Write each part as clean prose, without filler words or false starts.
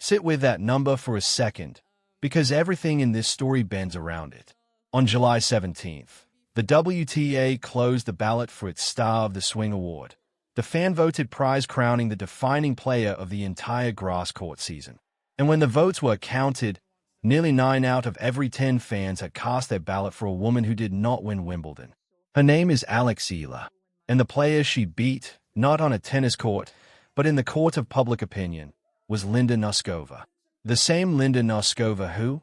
Sit with that number for a second, because everything in this story bends around it. On July 17th, the WTA closed the ballot for its Star of the Swing award, the fan-voted prize crowning the defining player of the entire grass court season. And when the votes were counted, nearly 9 out of every 10 fans had cast their ballot for a woman who did not win Wimbledon. Her name is Eala, and the player she beat, not on a tennis court, but in the court of public opinion, was Linda Noskova. The same Linda Noskova who,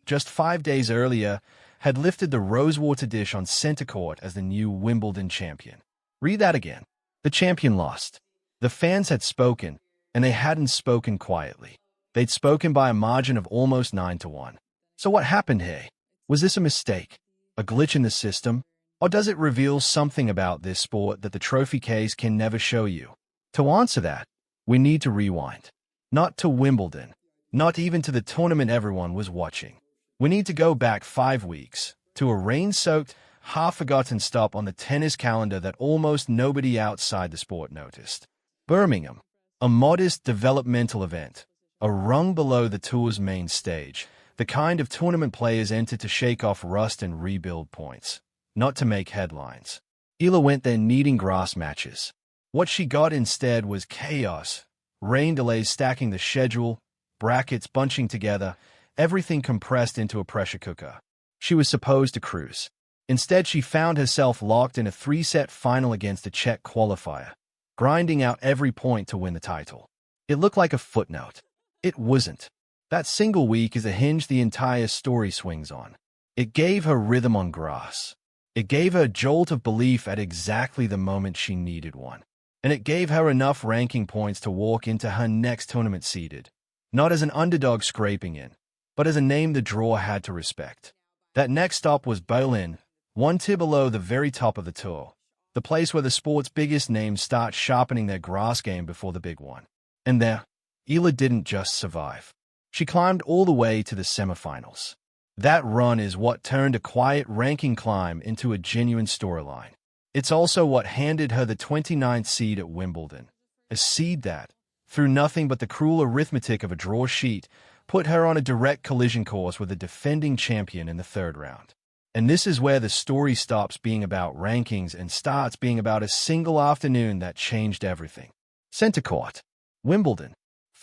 just 5 days earlier, had lifted the rosewater dish on center court as the new Wimbledon champion. Read that again. The champion lost. The fans had spoken, and they hadn't spoken quietly. They'd spoken by a margin of almost 9-1. So what happened here? Was this a mistake? A glitch in the system? Or does it reveal something about this sport that the trophy case can never show you? To answer that, we need to rewind. Not to Wimbledon. Not even to the tournament everyone was watching. We need to go back 5 weeks, to a rain-soaked, half-forgotten stop on the tennis calendar that almost nobody outside the sport noticed. Birmingham, a modest developmental event, a rung below the tour's main stage, the kind of tournament players enter to shake off rust and rebuild points, not to make headlines. Eala went there needing grass matches. What she got instead was chaos, rain delays stacking the schedule, brackets bunching together, everything compressed into a pressure cooker. She was supposed to cruise. Instead, she found herself locked in a 3-set final against a Czech qualifier, grinding out every point to win the title. It looked like a footnote. It wasn't. That single week is a hinge the entire story swings on. It gave her rhythm on grass. It gave her a jolt of belief at exactly the moment she needed one. And it gave her enough ranking points to walk into her next tournament seeded, not as an underdog scraping in, but as a name the draw had to respect. That next stop was Berlin, 1 tier below the very top of the tour, the place where the sport's biggest names start sharpening their grass game before the big one. And there, Eala didn't just survive. She climbed all the way to the semifinals. That run is what turned a quiet ranking climb into a genuine storyline. It's also what handed her the 29th seed at Wimbledon, a seed that, through nothing but the cruel arithmetic of a draw sheet, put her on a direct collision course with a defending champion in the 3rd round. And this is where the story stops being about rankings and starts being about a single afternoon that changed everything. Center court, Wimbledon,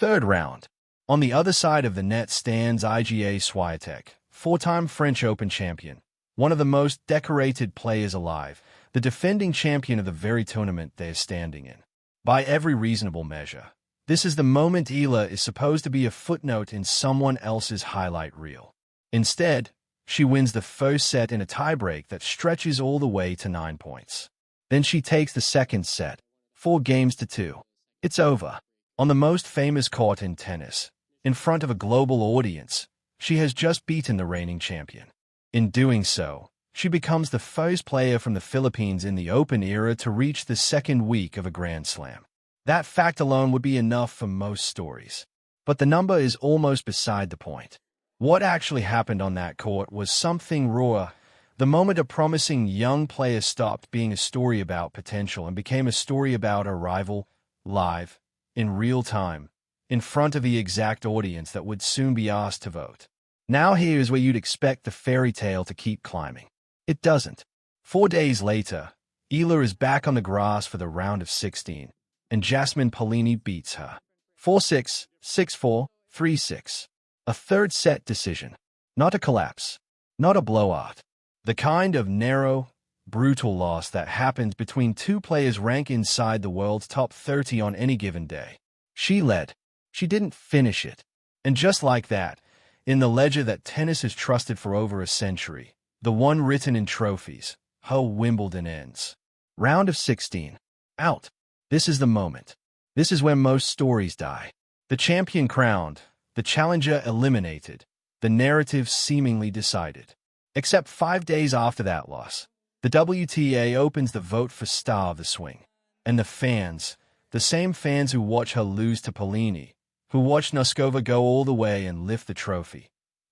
3rd round. On the other side of the net stands Iga Swiatek, 4-time French Open champion, one of the most decorated players alive, the defending champion of the very tournament they're standing in. By every reasonable measure, this is the moment Eala is supposed to be a footnote in someone else's highlight reel. Instead, she wins the first set in a tiebreak that stretches all the way to 9 points. Then she takes the second set, 4-2. It's over. On the most famous court in tennis, in front of a global audience, she has just beaten the reigning champion. In doing so, she becomes the first player from the Philippines in the Open era to reach the 2nd week of a Grand Slam. That fact alone would be enough for most stories. But the number is almost beside the point. What actually happened on that court was something rawer. The moment a promising young player stopped being a story about potential and became a story about a rival, live, in real time, in front of the exact audience that would soon be asked to vote. Now here's where you'd expect the fairy tale to keep climbing. It doesn't. 4 days later, Eala is back on the grass for the round of 16, and Jasmine Paolini beats her. 4-6, 6-4, 3-6. A 3rd set decision. Not a collapse. Not a blowout. The kind of narrow, brutal loss that happens between 2 players ranked inside the world's top 30 on any given day. She led. She didn't finish it. And just like that, in the ledger that tennis has trusted for over a century, the one written in trophies, how Wimbledon ends. Round of 16. Out. This is the moment. This is where most stories die. The champion crowned, the challenger eliminated, the narrative seemingly decided. Except 5 days after that loss, the WTA opens the vote for Star of the Swing. And the fans, the same fans who watch her lose to Paolini, who watch Noskova go all the way and lift the trophy,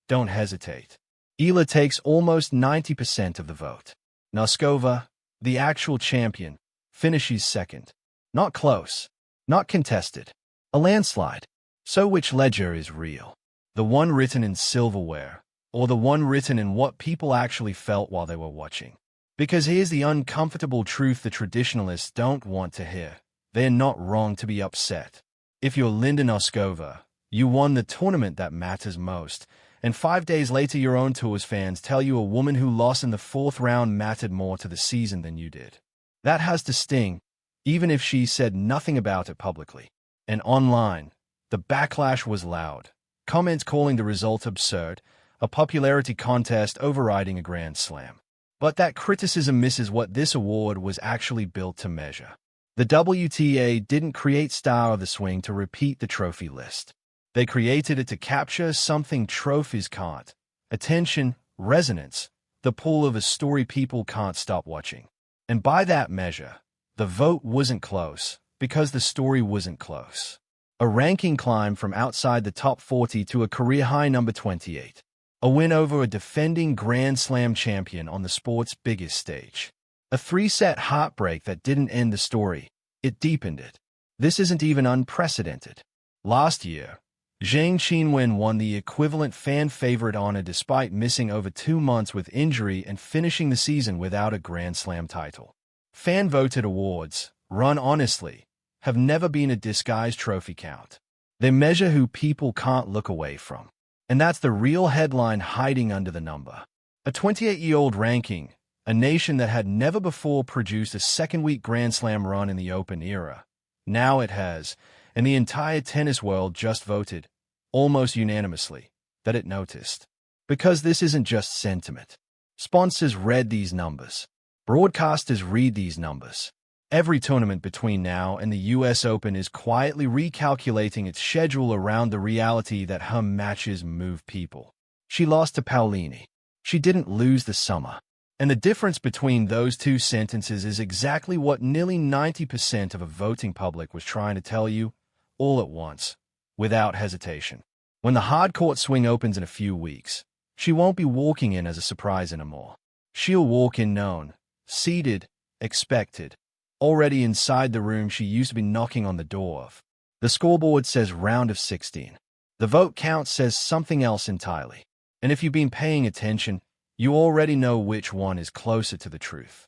don't hesitate. Eala takes almost 90% of the vote. Noskova, the actual champion, finishes 2nd. Not close. Not contested. A landslide. So which ledger is real? The one written in silverware, or the one written in what people actually felt while they were watching? Because here's the uncomfortable truth the traditionalists don't want to hear. They're not wrong to be upset. If you're Linda Noskova, you won the tournament that matters most, and 5 days later your own tour's fans tell you a woman who lost in the fourth round mattered more to the season than you did. That has to sting, even if she said nothing about it publicly. And online, the backlash was loud. Comments calling the result absurd, a popularity contest overriding a Grand Slam. But that criticism misses what this award was actually built to measure. The WTA didn't create Star of the Swing to repeat the trophy list. They created it to capture something trophies can't: attention, resonance, the pull of a story people can't stop watching. And by that measure, the vote wasn't close, because the story wasn't close. A ranking climb from outside the top 40 to a career-high number 28. A win over a defending Grand Slam champion on the sport's biggest stage. A 3-set heartbreak that didn't end the story, it deepened it. This isn't even unprecedented. Last year, Zhang Qinwen won the equivalent fan favorite honor despite missing over 2 months with injury and finishing the season without a Grand Slam title. Fan-voted awards, run honestly, have never been a disguised trophy count. They measure who people can't look away from. And that's the real headline hiding under the number. A 28-year-old ranking, a nation that had never before produced a second-week Grand Slam run in the Open era. Now it has, and the entire tennis world just voted, almost unanimously, that it noticed. Because this isn't just sentiment. Sponsors read these numbers. Broadcasters read these numbers. Every tournament between now and the US Open is quietly recalculating its schedule around the reality that her matches move people. She lost to Paolini. She didn't lose the summer. And the difference between those two sentences is exactly what nearly 90% of a voting public was trying to tell you, all at once, without hesitation. When the hard-court swing opens in a few weeks, she won't be walking in as a surprise anymore. She'll walk in known, seated, expected, already inside the room she used to be knocking on the door of. The scoreboard says round of 16. The vote count says something else entirely. And if you've been paying attention, you already know which one is closer to the truth.